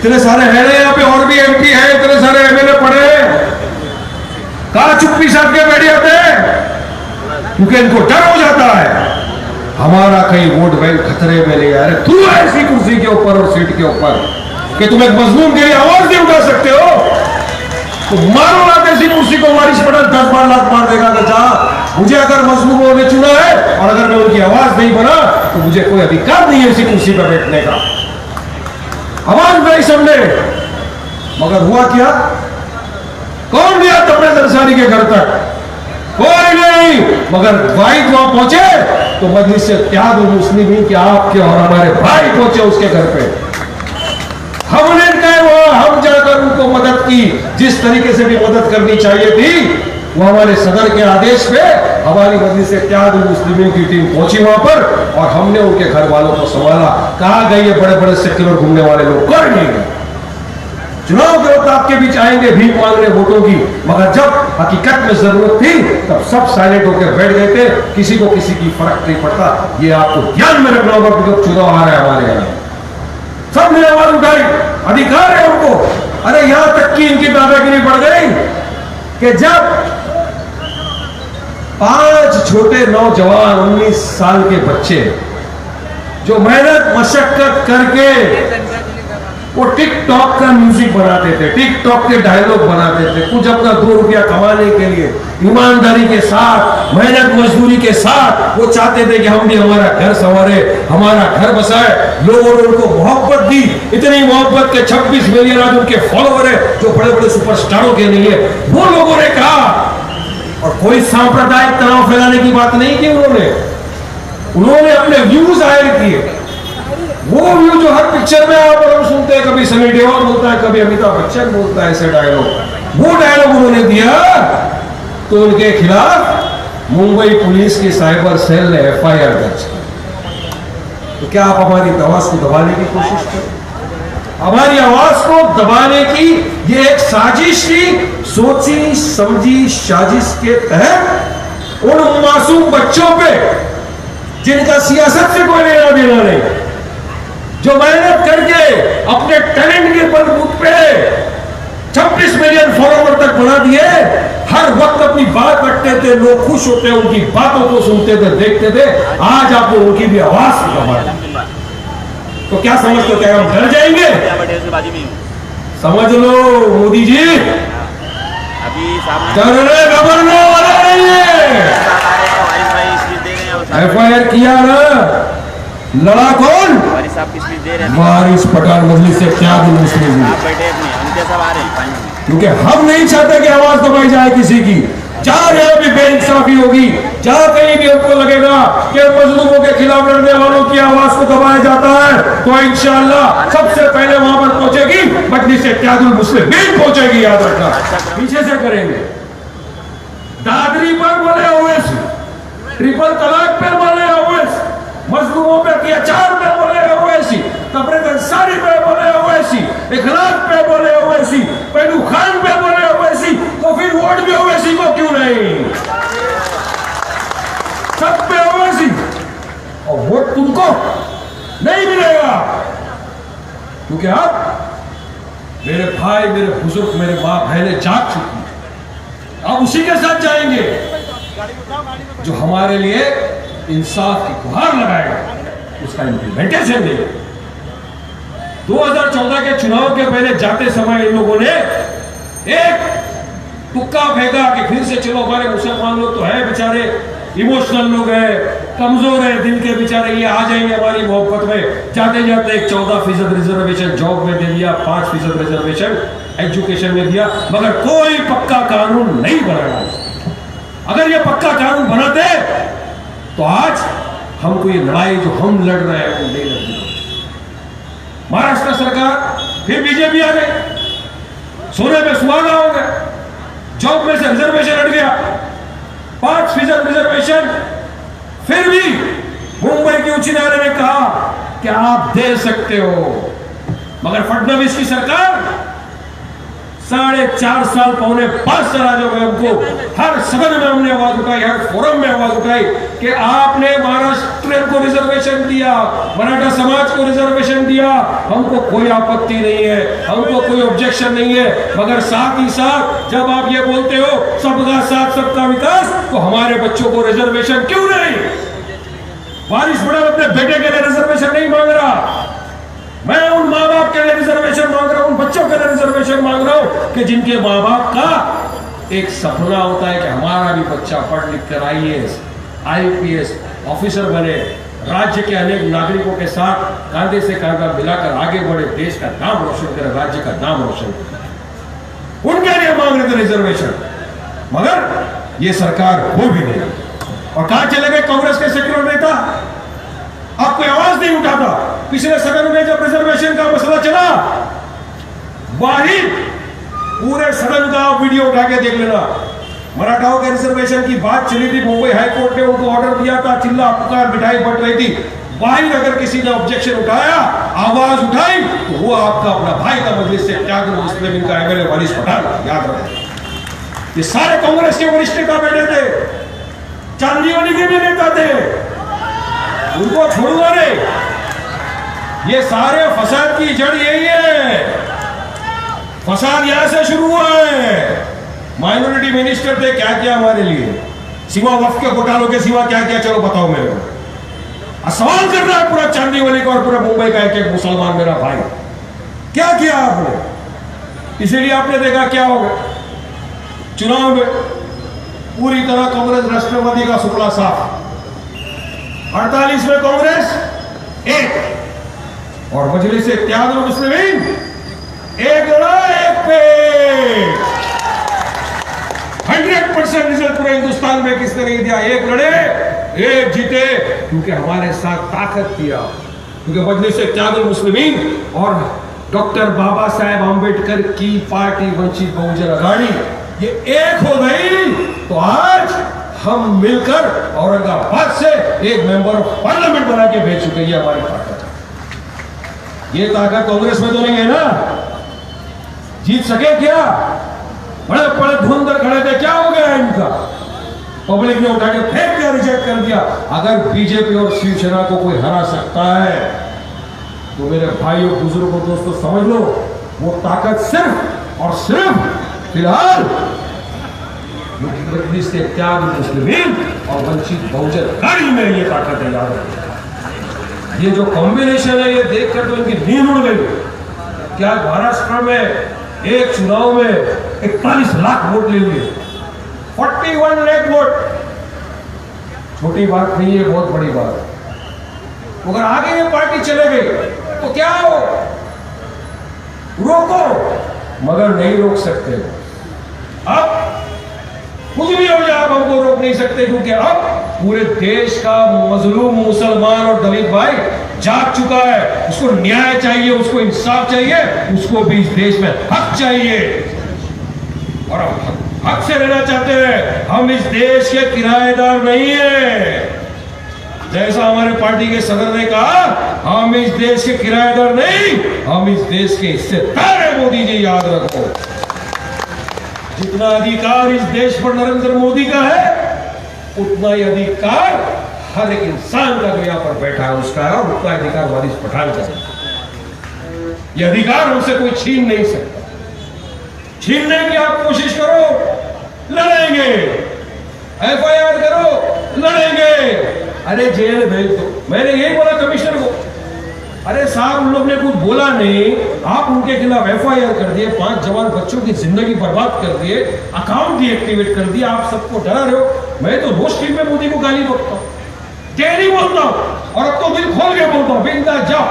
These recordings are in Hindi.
इतने सारे हैं ना यहाँ पे, और भी एमपी है, इतने सारे एमएलए पड़े कहा चुप्पी साध के बैठ जाते हैं, क्योंकि इनको डर हो जाता है हमारा कहीं वोट बैंक खतरे में नहीं आ रहे। तू ऐसी कुर्सी के ऊपर और सीट के ऊपर कि तुम एक मजलूम के लिए आवाज नहीं उठा सकते हो, तो मारो ना ऐसी कुर्सी को, वारिस पटेल 10-12 लाख मार देगा कि जा मुझे अगर मजलूमों ने चुना है और अगर मैं उनकी आवाज नहीं बना तो मुझे कोई अधिकार नहीं है ऐसी कुर्सी पर बैठने का। आवाज नहीं सबने, मगर हुआ क्या? कौन गया तबरेज अंसारी के घर तक? कोई नहीं, मगर भाई वहां पहुंचे तो मजलिस से इत्तेहादुल मुस्लिमीन के आपके और हमारे भाई पहुंचे उसके घर पे। हमने कहा वो हम जाकर उनको मदद की, जिस तरीके से भी मदद करनी चाहिए थी वो हमारे सदर के आदेश पे हमारी मजलिस से इत्तेहादुल मुस्लिमीन की टीम पहुंची वहां पर और हमने उनके घर वालों को संभाला। कहा गए ये बड़े बड़े सेक्युलर घूमने वाले लोग कर नहीं गए, चुनाव के वक्त आपके बीच आएंगे भीख मांगने वोटों की, मगर जब हकीकत में जरूरत थी तब सब साइलेंट होकर बैठ गए थे, किसी को किसी की फर्क नहीं पड़ता। ये आपको ध्यान में रखना होगा कि जब चुनाव आ रहा है हमारे यहाँ सबने आवाज उठाई, अधिकार है उनको। अरे यहां तक कि इनकी दादागिरी बढ़ गई कि जब 5 छोटे नौजवान 19 साल के बच्चे जो मेहनत मशक्कत करके वो टिकटॉक का म्यूजिक बनाते थे, टिकटॉक के डायलॉग बनाते थे, कुछ अपना 2 रुपया कमाने के लिए ईमानदारी के साथ मेहनत मजदूरी के साथ वो चाहते थे कि हम भी हमारा घर संवारे, हमारा घर बसाए। लोगों ने उनको मोहब्बत दी, इतनी मोहब्बत के 26 मिलियन आज उनके फॉलोअर है जो बड़े बड़े सुपरस्टारों के नहीं है। वो लोगों ने कहा, और कोई सांप्रदायिक तनाव फैलाने की बात नहीं की उन्होंने अपने व्यूज जाहिर किए। वो व्यू जो हर पिक्चर में आप और हम सुनते हैं, कभी सनी देओल बोलता है, कभी अमिताभ बच्चन बोलता है ऐसे डायलॉग, वो डायलॉग उन्होंने दिया तो उनके खिलाफ मुंबई पुलिस की साइबर सेल ने एफआईआर दर्ज की। तो क्या आप हमारी आवाज को दबाने की कोशिश करें? हमारी आवाज को दबाने की ये एक साजिश थी, सोची समझी साजिश के तहत उन मासूम बच्चों पे जिनका सियासत से कोई लेना देना नहीं, जो मेहनत करके अपने टैलेंट के बलबूते पे 26 मिलियन फॉलोवर तक बना दिए, हर वक्त अपनी बात रखते थे, लोग खुश होते, उनकी बातों को सुनते थे, देखते थे। आज आपको उनकी भी आवाज दबा, तो क्या समझते हो, क्या हम डर जाएंगे? समझ लो मोदी जी, डरने घबरने वाला नहीं है। एफआईआर किया ना, लड़ा कौन? वारिस पठान मजलिस से इत्तेहादुल मुस्लिमीन। क्योंकि हम नहीं चाहते कि आवाज दबाई जाए किसी की। जहां भी बेइंसाफी होगी, जहां कहीं भी हमको लगेगा कि मजलूमों के खिलाफ लड़ने वालों की आवाज को दबाया जाता है, तो इंशाअल्लाह सबसे पहले वहां पर पहुंचेगी मजलिस से इत्तेहादुल मुस्लिमीन पहुंचेगी, याद रखना। पीछे से करेंगे, दादरी पर बोले ओवैसी, ट्रिपल तलाक पे बोले ओवैसी, मजलूमों पे अत्याचार पे बोले ओवैसी, तबरेज अंसारी पे बोले ओवैसी, इखलाक पे बोले ओवैसी, पहलू खान पे बोले ओवैसी, तो फिर वोट भी ओवैसी को क्यों नहीं? सब पे ओवैसी, और वोट तुमको नहीं मिलेगा, क्योंकि आप मेरे भाई, मेरे बुजुर्ग, मेरे माँ बहनें जाग चुकी हैं। अब उसी के साथ जाएंगे जो हमारे लिए इंसाफ की गुहार लगाएगा, उसका इंप्लीमेंटेशन देगा। 2014 के चुनाव के पहले जाते समय इन लोगों ने एक तुक्का फेंका कि फिर से चलो, हमारे मुसलमान लोग तो है बेचारे, इमोशनल लोग हैं, कमजोर है दिल के बेचारे, ये आ जाएंगे हमारी मोहब्बत में। जाते जाते एक 14% रिजर्वेशन जॉब में दे दिया, 5% रिजर्वेशन एजुकेशन में दिया, मगर कोई पक्का कानून नहीं बनाया। अगर ये पक्का कानून बनाते तो आज हमको ये लड़ाई जो हम लड़ रहे हैं वो नहीं लड़ती। महाराष्ट्र सरकार फिर बीजेपी आ गई, सोने में सुहागा हो गया, जॉब में से रिजर्वेशन हट गया, 5% रिजर्वेशन। फिर भी मुंबई की उच्च न्यायालय ने कहा कि आप दे सकते हो, मगर फडणवीस की सरकार 4.5 साल, पौने 5 साल आज हो गए हमको, हर सदन में हमने आवाज उठाई, हर फोरम में आवाज उठाई कि आपने महाराष्ट्र को रिजर्वेशन रिजर्वेशन दिया, मराठा समाज को रिजर्वेशन दिया, हमको कोई आपत्ति नहीं है, हमको कोई ऑब्जेक्शन नहीं है। मगर साथ ही साथ जब आप ये बोलते हो सबका साथ सबका विकास, तो हमारे बच्चों को रिजर्वेशन क्यों नहीं? वारिस पठान अपने बेटे के लिए रिजर्वेशन नहीं मांग रहा, मैं उन माँ बाप के लिए रिजर्वेशन मांग रहा हूं, उन बच्चों के लिए रिजर्वेशन मांग रहा हूं कि जिनके माँ बाप का एक सपना होता है कि हमारा भी बच्चा पढ़ लिख कर IAS IPS ऑफिसर बने, राज्य के अनेक नागरिकों के साथ कांधे से कांधा मिलाकर आगे बढ़े, देश का नाम रोशन करे, राज्य का नाम रोशन करे। उनके लिए मांग रहे थे रिजर्वेशन, मगर ये सरकार वो भी नहीं। और कहां चले गए कांग्रेस के सेक्युलर नेता? आप कोई आवाज नहीं उठाता। पिछले सदन में जब रिजर्वेशन का मसला चला, वाहिद पूरे सदन का वीडियो उठा के देख लेना, मराठाओं के रिजर्वेशन की बात चली थी, मुंबई हाईकोर्ट ने उनको ऑर्डर दिया था, चिल्ला पुकार मिठाई बट रही थी, वाहिद अगर किसी ने ऑब्जेक्शन उठाया, आवाज उठाई, तो वो आपका अपना भाई था, मजलिस से इत्तेहादुल मुस्लिमीन का MLA वारिस पठान, याद रखें। ये सारे कांग्रेस के वरिष्ठ नेता बैठे थे, चांदीवाली के भी नेता थे, उनको छोड़ूंगा नहीं। ये सारे फसाद की जड़ यही है, फसाद यहां से शुरू हुआ है। माइनॉरिटी मिनिस्टर थे, क्या किया हमारे लिए, सिवा वक्फ के घोटालों के सिवा क्या किया, चलो बताओ मेरे को। सवाल कर रहा है पूरा चांदीवाली का और पूरा मुंबई का एक एक मुसलमान मेरा भाई, क्या किया आपने? इसीलिए आपने देखा क्या हो गया चुनाव में, पूरी तरह कांग्रेस राष्ट्रवादी का शुक्ला साफ, 48 में कांग्रेस 1 और मजलिस से इत्तेहादुल मुस्लिमीन 1 लड़ा 1 पे। 100% रिजल्ट पूरे हिंदुस्तान में किसने नहीं दिया, 1 लड़े 1 जीते, क्योंकि हमारे साथ ताकत किया, क्योंकि मजलिस से इत्तेहादुल मुस्लिमीन और डॉक्टर बाबा साहेब आंबेडकर की पार्टी वंचित बहुजन अघाड़ी ये एक हो गई, तो आज हम मिलकर औरंगाबाद से एक मेंबर ऑफ पार्लियामेंट बना के भेज चुके हैं। हमारी ताकत, ये ताकत कांग्रेस में तो नहीं है ना, जीत सके क्या? बड़े बड़े धुंधर खड़े थे, क्या हो गया इनका? पब्लिक ने उठा के फेंक दिया, रिजेक्ट कर दिया। अगर बीजेपी और शिवसेना को कोई हरा सकता है, तो मेरे भाइयों बुजुर्गों दोस्तों समझ लो, वो ताकत सिर्फ और सिर्फ फिलहाल मजलिस से इत्तेहादुल मुस्लिमीन और वंचित बहुजन अघाड़ी में ये ताकत है। याद रखिए, ये जो कॉम्बिनेशन है, ये देखकर तो इनकी नींद उड़ गई। क्या महाराष्ट्र में एक चुनाव में 41 लाख वोट ले लिए, 41 लाख वोट, छोटी बात नहीं है, बहुत बड़ी बात। अगर आगे ये पार्टी चले गई तो क्या हो, रोको, मगर नहीं रोक सकते। अब कुछ भी हो जाए, आप हमको रोक नहीं सकते, क्योंकि अब पूरे देश का मजलूम मुसलमान और दलित भाई जाग चुका है। उसको न्याय चाहिए, उसको इंसाफ चाहिए, उसको भी इस देश में हक चाहिए, और हम हक से रहना चाहते हैं। हम इस देश के किराएदार नहीं है, जैसा हमारे पार्टी के सदर ने कहा, हम इस देश के किराएदार नहीं, हम इस देश के हिस्सेदार हैं। मोदी जी याद रखो, जितना अधिकार इस देश पर नरेंद्र मोदी का है, उतना ही अधिकार हर एक इंसान का जो यहाँ पर बैठा है उसका है, और उतना अधिकार वारिस पठान का है। ये अधिकार हमसे कोई छीन नहीं सकता। छीनने की आप कोशिश करो, लड़ेंगे, FIR करो, लड़ेंगे, अरे जेल भेज दो। मैंने यही बोला कमिश्नर को, अरे साहब उन लोग ने कुछ बोला नहीं, आप उनके खिलाफ FIR कर दिए, 5 जवान बच्चों की जिंदगी बर्बाद कर दिए, अकाउंट डीएक्टिवेट कर दिया, आप सबको डरा रहे हो। मैं तो रोज टीम में मोदी को गाली बोलता हूँ, डेली बोलता हूँ, और अब तो दिल खोल के बोलता हूँ, बिंदास जाओ,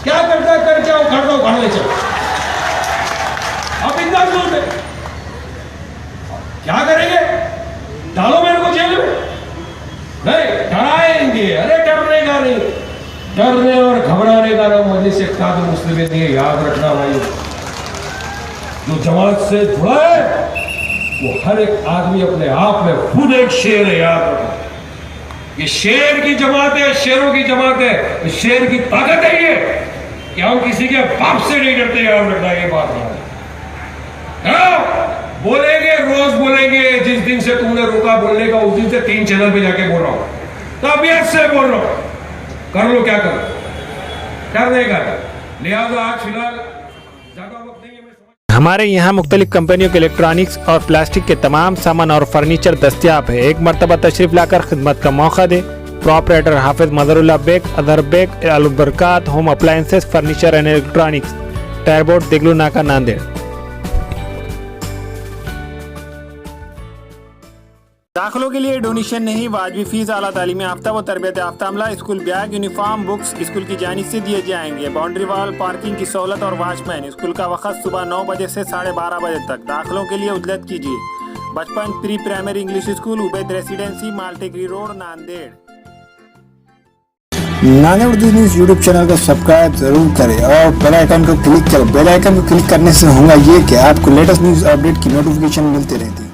क्या करता है कर जाओ, घर दो, घर ले चलो, अब बिंदास बोलते, क्या करेंगे, डालो मेरे को जेल में, नहीं डराएंगे। अरे डरने का नहीं, डरने और घबराने का नाम मजलिस से इत्तेहादुल मुस्लिमीन नहीं है, याद रखना भाई। जो जमात से जुड़ा है वो हर एक आदमी अपने आप में खुद एक शेर है, याद रखना। ये शेर की जमात है, शेरों की जमात है, शेर की ताकत है ये, कि हम किसी के बाप से नहीं डरते, याद रखना ये बात याद। बोलेंगे, रोज बोलेंगे, जिस दिन से तुमने रोका बोलने का उस दिन से 3 चैनल पे जाके बोल रहा हूं, तबीयत से बोल रहा हूं, कर लो क्या करो, कर देगा। लिहाजा आज फिलहाल ज्यादा वक्त नहीं है। हमारे यहाँ मुख्तलिफ कंपनियों के इलेक्ट्रॉनिक्स और प्लास्टिक के तमाम सामान और फर्नीचर दस्तियाब है। एक मरतबा तशरीफ लाकर खिदमत का मौका दे। Proprietor Hafiz Mazharullah Baig, Athar Baig, Al Barkat home appliances, furniture and electronics, tyre board, Deglur Naka, Nanded. दाखिलों के लिए डोनेशन नहीं, वाजबी फीस, आला तालीम याफ्ता व तरबियत याफ्ता अमला, school bag, uniform, books school की जानिब से दिए जाएंगे। बाउंड्री वॉल, पार्किंग की सहूलत और वॉचमैन। स्कूल का वक्त सुबह 9 बजे से 12:30 बजे तक। दाखिलों के लिए उजलत कीजिए। Bachpan pre primary English school, Ubaid residency, Maltekri road, Nanded. Nanded Urdu news YouTube channel को सब्सक्राइब जरूर करें और बेल आइकन को क्लिक करें। बेल आइकन को क्लिक करने से होगा ये कि आपको लेटेस्ट न्यूज़ अपडेट की नोटिफिकेशन मिलती रहती है।